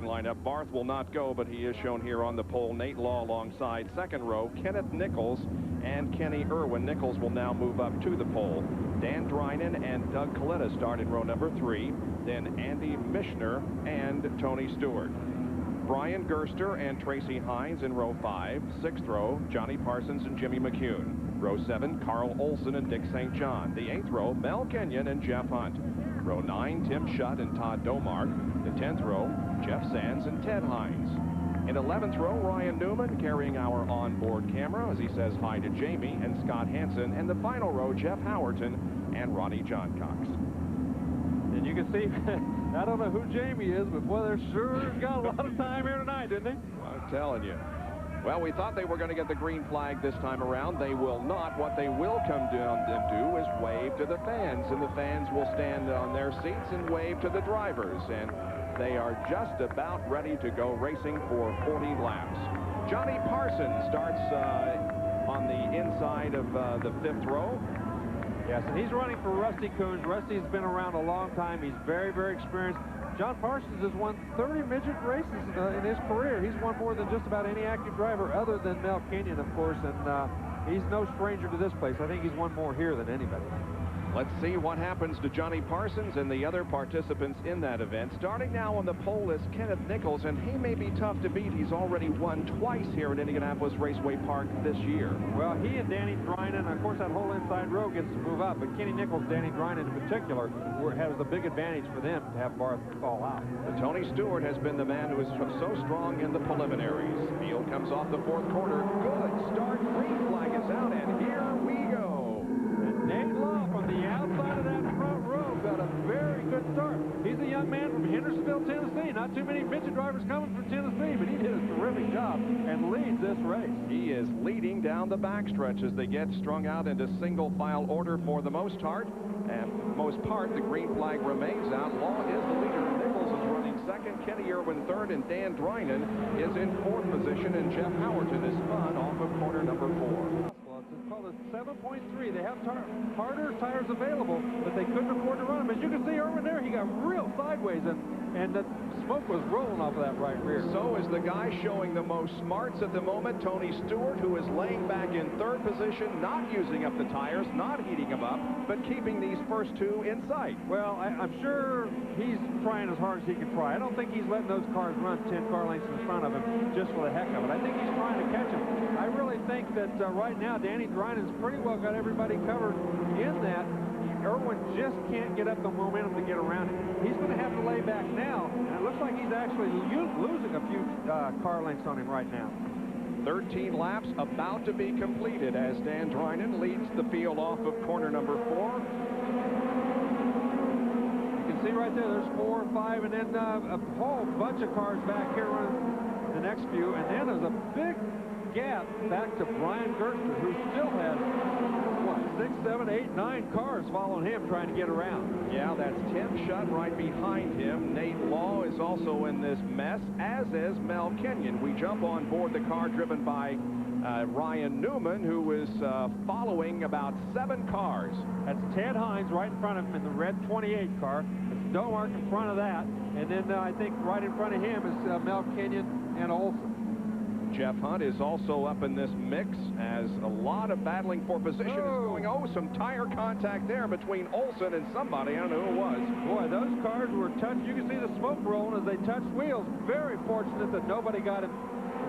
lineup. Barth will not go, but he is shown here on the pole. Nate Law alongside. Second row, Kenneth Nichols and Kenny Irwin. Nichols will now move up to the pole. Dan Dreinen and Doug Coletta start in row number 3. Then Andy Mishner and Tony Stewart. Brian Gerster and Tracy Hines in row 5. Sixth row, Johnny Parsons and Jimmy McCune. Row 7, Carl Olson and Dick St. John. The 8th row, Mel Kenyon and Jeff Hunt. Row 9, Tim Schutt and Todd Domark. The 10th row, Jeff Sands and Ted Hines. In 11th row, Ryan Newman carrying our onboard camera as he says hi to Jamie and Scott Hansen. And the final row, Jeff Howerton and Ronnie Johncox. And you can see, I don't know who Jamie is, but boy, they're sure got a lot of time here tonight, didn't they? I'm telling you. Well, we thought they were going to get the green flag this time around. They will not. What they will come down and do is wave to the fans, and the fans will stand on their seats and wave to the drivers. And they are just about ready to go racing for 40 laps. Johnny Parsons starts on the inside of the 5th row. Yes, and he's running for Rusty Coons. Rusty's been around a long time. He's very, very experienced. John Parsons has won 30 midget races in his career. He's won more than just about any active driver other than Mel Kenyon, of course, and he's no stranger to this place. I think he's won more here than anybody. Let's see what happens to Johnny Parsons and the other participants in that event. Starting now on the pole is Kenneth Nichols, and he may be tough to beat. He's already won twice here at Indianapolis Raceway Park this year. Well, he and Danny Dreinen, of course, that whole inside row gets to move up, but Kenny Nichols, Danny Dreinen in particular, has the big advantage for them to have Barth fall out. But Tony Stewart has been the man who is so strong in the preliminaries. Field comes off the 4th quarter. Good start. Green flag is out, and here we go. And Nate Law from the outside of that front row got a very good start. He's a young man from Hendersonville, Tennessee. Not too many midget drivers coming from Tennessee, but he did a terrific job and leads this race. He is leading down the backstretch as they get strung out into single file order for the most part. And for the most part, the green flag remains out. Law is the leader. Nichols is running second. Kenny Irwin third, and Dan Dreinen is in 4th position, and Jeff Howerton is spun off of corner number 4. It's called a 7.3. They have harder tires available, but they couldn't afford to run them. As you can see, Irwin there, he got real sideways, and the smoke was rolling off of that right rear. So is the guy showing the most smarts at the moment, Tony Stewart, who is laying back in 3rd position, not using up the tires, not heating them up, but keeping these first 2 in sight. Well, I'm sure he's trying as hard as he can try. I don't think he's letting those cars run 10 car lengths in front of him just for the heck of it. I think he's trying to catch him. I really think that right now, Danny Dreinen's pretty well got everybody covered in that. Irwin just can't get up the momentum to get around it. He's going to have to lay back now, and it looks like he's actually losing a few car lengths on him right now. 13 laps about to be completed as Dan Dreinen leads the field off of corner number 4. You can see right there, there's 4 and 5, and then a whole bunch of cars back here running the next few, and then there's a big gap back to Brian Gerster, who still has, what, 6, 7, 8, 9 cars following him trying to get around. Yeah, that's Tim Schutt right behind him. Nate Law is also in this mess, as is Mel Kenyon. We jump on board the car driven by Ryan Newman, who is following about 7 cars. That's Ted Hines right in front of him in the red 28 car. It's Domark in front of that. And then I think right in front of him is Mel Kenyon and Olson. Jeff Hunt is also up in this mix as a lot of battling for position is going. Oh, some tire contact there between Olson and somebody. I don't know who it was. Boy, those cars were touched. You can see the smoke rolling as they touched wheels. Very fortunate that nobody got in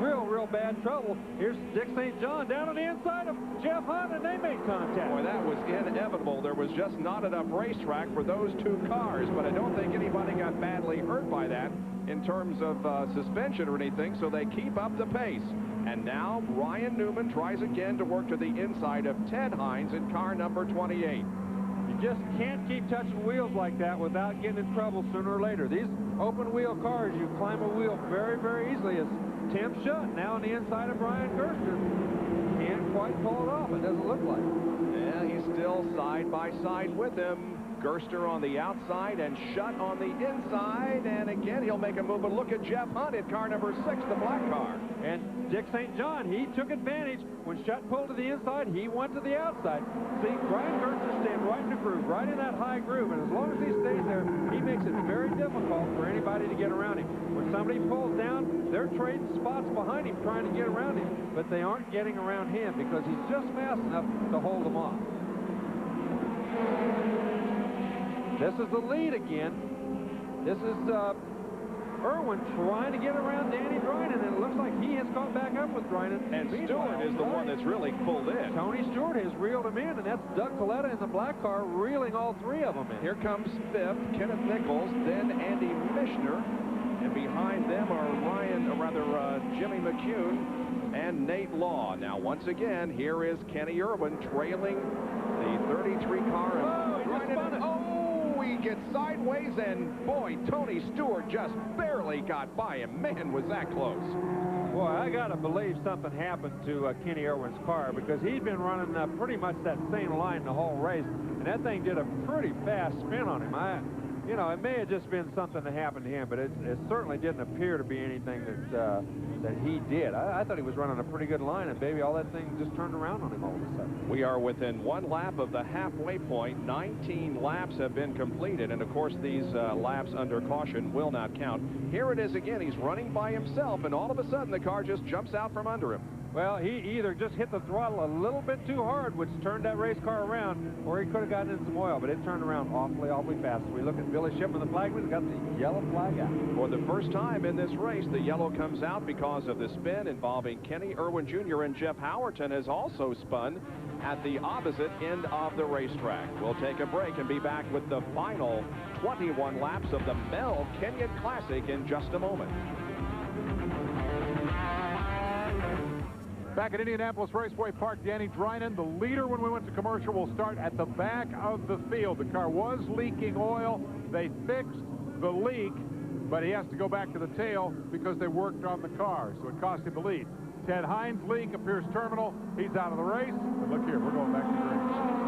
real bad trouble. Here's Dick St. John down on the inside of Jeff Hunt, and they made contact. Boy, that was inevitable. There was just not enough racetrack for those 2 cars, but I don't think anybody got badly hurt by that in terms of suspension or anything, so they keep up the pace. And now Ryan Newman tries again to work to the inside of Ted Hines in car number 28. You just can't keep touching wheels like that without getting in trouble sooner or later. These open wheel cars, you climb a wheel very easily. As Tim Schutt now on the inside of Brian Gerster. Can't quite pull it off, it doesn't look like. Yeah, he's still side by side with him. Gerster on the outside and Shutt on the inside. And again, he'll make a move. But look at Jeff Hunt in car number 6, the black car. And Dick St. John, he took advantage. When Shutt pulled to the inside, he went to the outside. See, Brian Gerster staying right in the groove, right in that high groove. And as long as he stays there, he makes it very difficult for anybody to get around him. When somebody pulls down, they're trading spots behind him, trying to get around him. But they aren't getting around him because he's just fast enough to hold them off. This is the lead again. This is Irwin trying to get around Danny Dreinen, and it looks like he has caught back up with Dreinen. And Stewart is the one that's really pulled in. Tony Stewart has reeled him in, and that's Doug Coletta in the black car reeling all 3 of them in. Here comes 5th, Kenneth Nichols, then Andy Michener, and behind them are Jimmy McCune and Nate Law. Now, once again, here is Kenny Irwin trailing the 33 car. Oh, he gets sideways, and boy, Tony Stewart just barely got by him. Man, was that close. Boy, I got to believe something happened to Kenny Irwin's car, because he's been running pretty much that same line the whole race, and that thing did a pretty fast spin on him. You know, it may have just been something that happened to him, but it certainly didn't appear to be anything that he did. I thought he was running a pretty good line, and baby, all that thing just turned around on him all of a sudden. We are within 1 lap of the halfway point. 19 laps have been completed, and of course these laps under caution will not count. Here it is again. He's running by himself, and all of a sudden the car just jumps out from under him. Well, he either just hit the throttle a little bit too hard, which turned that race car around, or he could have gotten in some oil, but it turned around awfully fast. We look at Billy Shipman, the flagman, got the yellow flag out. For the first time in this race, the yellow comes out because of the spin involving Kenny Irwin Jr., and Jeff Howerton has also spun at the opposite end of the racetrack. We'll take a break and be back with the final 21 laps of the Mel Kenyon Classic in just a moment. Back at Indianapolis Raceway Park, Danny Dreinen, the leader when we went to commercial, will start at the back of the field. The car was leaking oil. They fixed the leak, but he has to go back to the tail because they worked on the car, so it cost him the lead. Ted Hines' leak appears terminal. He's out of the race. And look here, we're going back to green.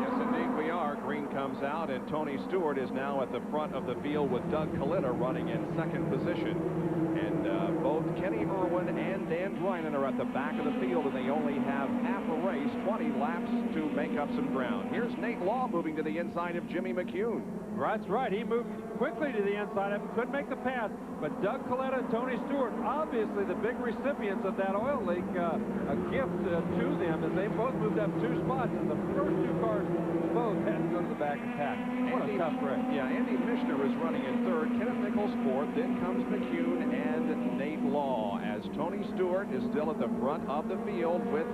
Yes, indeed we are. Green comes out, and Tony Stewart is now at the front of the field with Doug Coletta running in 2nd position. And both Kenny Irwin and Dan Dreinen are at the back of the field, and they only have half a race, 20 laps to make up some ground. Here's Nate Law moving to the inside of Jimmy McCune. That's right. He moved quickly to the inside of him, couldn't make the pass, but Doug Coletta and Tony Stewart, obviously the big recipients of that oil leak, a gift to them, as they both moved up 2 spots, and the first 2 cars both had to go to the back and tack. What a tough race. Yeah, Andy Michener is running in 3rd, Kenneth Nichols 4th, then comes McCune and Nate Law, as Tony Stewart is still at the front of the field with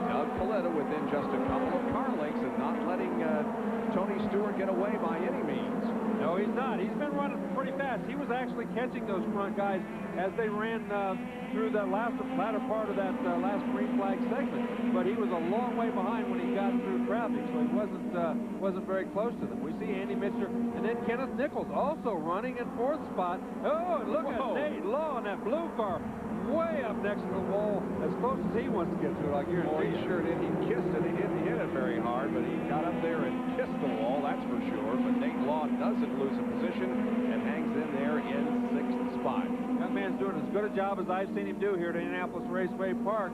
Doug Coletta within just a couple of car lengths, and not letting Tony Stewart get away by any means. No, he's not. He's been running pretty fast. He was actually catching those front guys as they ran through the latter part of that last green flag segment. But he was a long way behind when he got through traffic, so he wasn't very close to them. We see Andy Michener, and then Kenneth Nichols also running in 4th spot. Oh, and look at Nate Law in that blue car, way up next to the wall, as close as he wants to get to it. Like you're he sure did. He kissed it. He didn't hit it very hard, but he got up there and kissed the wall, that's for sure. But Nate Law doesn't lose a position and hangs in there in 6th spot. That man's doing as good a job as I've seen him do here at Indianapolis Raceway Park.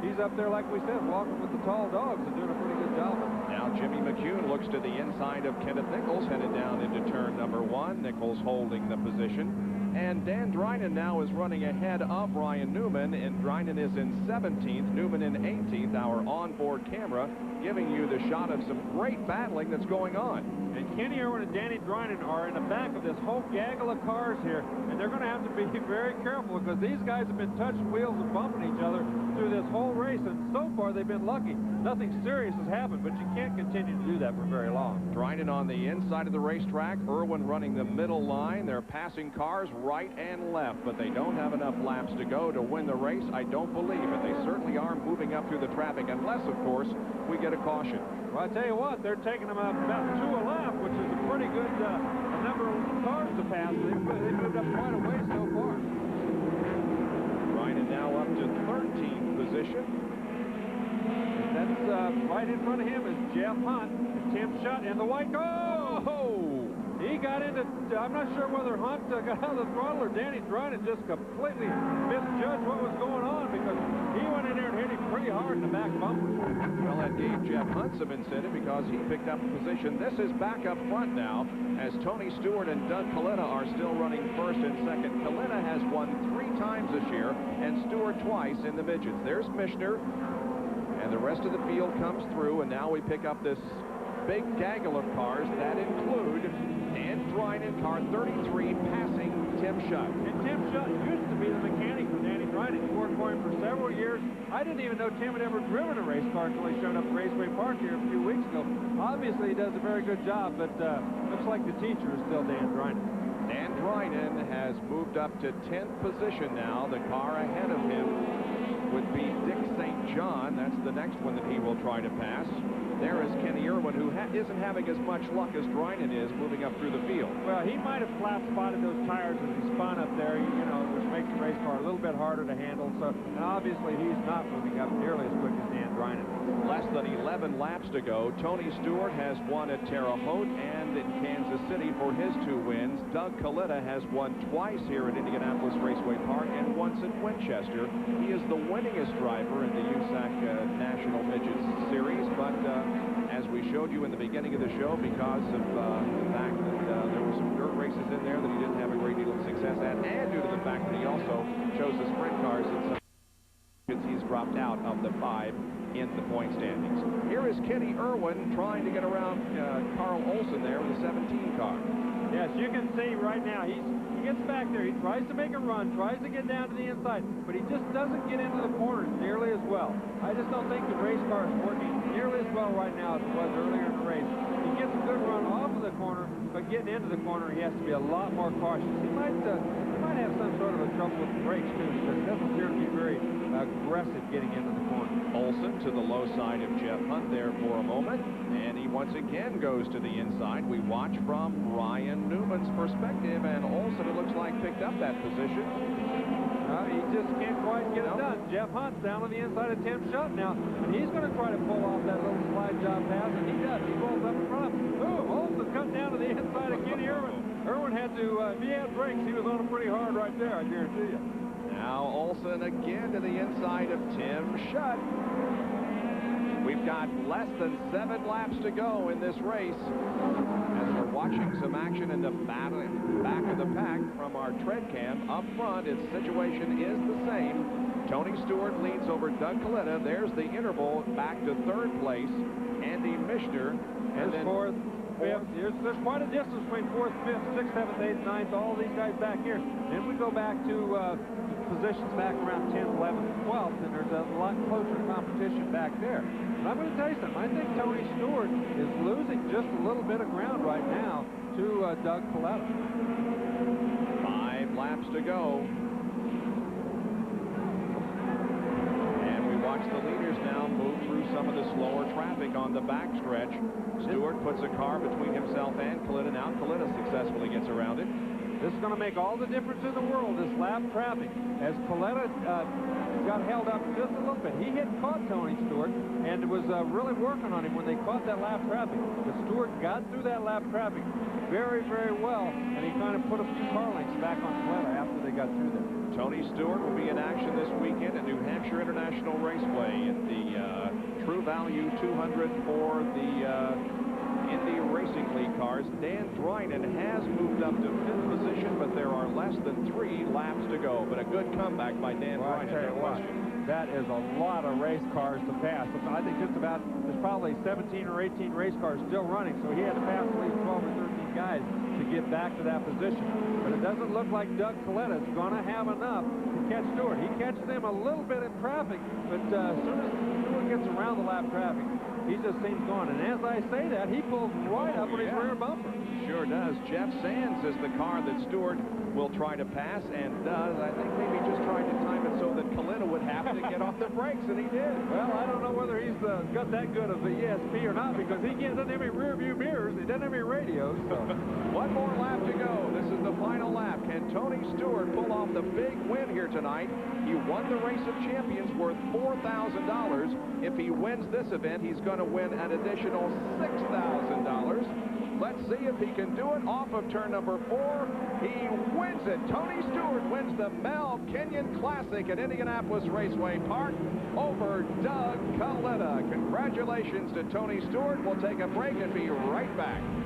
He's up there, like we said, walking with the tall dogs and doing a pretty good job of it. Now Jimmy McCune looks to the inside of Kenneth Nichols, headed down into turn number 1. Nichols holding the position. And Dan Dreinen now is running ahead of Ryan Newman, and Dreinen is in 17th, Newman in 18th. Our onboard camera giving you the shot of some great battling that's going on. And Kenny Irwin and Danny Dreinen are in the back of this whole gaggle of cars here, and they're going to have to be very careful, because these guys have been touching wheels and bumping each other through this whole race, and so far they've been lucky. Nothing serious has happened, but you can't continue to do that for very long. Dreinen on the inside of the racetrack, Irwin running the middle line. They're passing cars right and left, but they don't have enough laps to go to win the race, I don't believe, and they certainly are moving up through the traffic, unless, of course, we get a caution. Well, I tell you what, they're taking them about 2 a lap, which is a pretty good number of cars to pass. They moved up quite a way so far. Dreinen now up to 13th position. And that's right in front of him is Jeff Hunt, and Tim Shutt in the white car. Oh! got into, I'm not sure whether Hunt got out of the throttle or Danny Dreinen just completely misjudged what was going on, because he went in there and hit him pretty hard in the back bumper. Well, that gave Jeff Hunt some incentive because he picked up position. This is back up front now, as Tony Stewart and Doug Coletta are still running first and second. Coletta has won 3 times this year, and Stewart twice in the midgets. There's Michener, and the rest of the field comes through, and now we pick up this big gaggle of cars that include Dan Dreinen, car 33, passing Tim Shutt. And Tim Shutt used to be the mechanic for Danny Dreinen. He worked for him for several years. I didn't even know Tim had ever driven a race car until he showed up at Raceway Park here a few weeks ago. Obviously, he does a very good job, but looks like the teacher is still Dan Dreinen. Dan Dreinen has moved up to 10th position now. The car ahead of him would be Dick St. John. That's the next one that he will try to pass. There is Kenny Irwin, who isn't having as much luck as Dreinen is moving up through the field. Well, he might have flat spotted those tires as he spun up there, you know, which makes the race car a little bit harder to handle. So, and obviously, he's not moving up nearly as quick as Dan Dreinen. Less than 11 laps to go. Tony Stewart has won at Terre Haute and in Kansas City for his 2 wins. Doug Coletta has won twice here at Indianapolis Raceway Park and once at Winchester. He is the winningest driver in the USAC National Midgets Series, but as we showed you in the beginning of the show, because of the fact that there were some dirt races in there that he didn't have a great deal of success at, and due to the fact that he also chose the sprint cars in some midgets, he's dropped out of the 5 in the point standings. Here is Kenny Irwin trying to get around Carl Olson there with a 17 car. Yes, you can see right now, he gets back there, he tries to make a run, tries to get down to the inside, but he just doesn't get into the corners nearly as well. I just don't think the race car is working nearly as well right now as it was earlier in the race. He gets a good run off of the corner, but getting into the corner, he has to be a lot more cautious. He might have some sort of a trouble with the brakes, too, because it doesn't appear to be very aggressive getting into the corner. Olson to the low side of Jeff Hunt there for a moment, and he once again goes to the inside. We watch from Ryan Newman's perspective, and Olson, it looks like, picked up that position. He just can't quite get it done. Jeff Hunt's down on the inside of Tim Shutt now, and he's going to try to pull off that little slide job pass, and he does. He rolls up in front of him. Boom! Olson cut down to the inside of Kenny Irwin. Irwin had to, if he had brakes, he was on him pretty hard right there, I guarantee you. Now Olson again to the inside of Tim Shutt. We've got less than 7 laps to go in this race as we're watching some action in the back of the pack from our tread cam. Up front, its situation is the same. Tony Stewart leads over Doug Coletta. There's the interval back to 3rd place. Andy Michener. And then 4th, 5th. There's quite a distance between 4th, 5th, 6th, 7th, 8th, 9th, all these guys back here. Then we go back to positions back around 10th, 11th, 12th, and there's a lot closer competition back there. But I'm going to tell you something. I think Tony Stewart is losing just a little bit of ground right now to Doug Coletta. 5 laps to go. And we watch the leaders now move through some of the slower traffic on the backstretch. Stewart puts a car between himself and Coletta. Now Coletta successfully gets around it. This is going to make all the difference in the world, this lap traffic. As Coletta got held up just a little bit. He had caught Tony Stewart and was really working on him when they caught that lap traffic. But Stewart got through that lap traffic very, very well, and he kind of put a few car lengths back on Coletta after they got through there. Tony Stewart will be in action this weekend at New Hampshire International Raceway at the True Value 200 for the Indy Racing League cars. Dan Dreinen has moved up to 5th position, but there are less than 3 laps to go. But a good comeback by Dan Dreinen. I tell you what, that is a lot of race cars to pass. I think there's probably 17 or 18 race cars still running, so he had to pass at least 12 or 13 guys to get back to that position. But it doesn't look like Doug Coletta is going to have enough to catch Stewart. He catches him a little bit in traffic, but as soon as Stewart gets around the lap traffic, he just seems gone. And as I say that, he pulls right up on his rear bumper. Sure does. Jeff Sands is the car that Stewart will try to pass, and does. I think maybe just trying to time it so that Coletta would have to get off the brakes, and he did. Well, I don't know whether he's got that good of the ESP or not, because he doesn't have any rear view mirrors, he doesn't have any radios. So. One more lap to go. This is the final lap. Can Tony Stewart pull off the big win here tonight? He won the Race of Champions worth $4,000. If he wins this event, he's going to win an additional $6,000. Let's see if he can do it off of turn number 4. He wins it. Tony Stewart wins the Mel Kenyon Classic at Indianapolis Raceway Park over Doug Coletta. Congratulations to Tony Stewart. We'll take a break and be right back.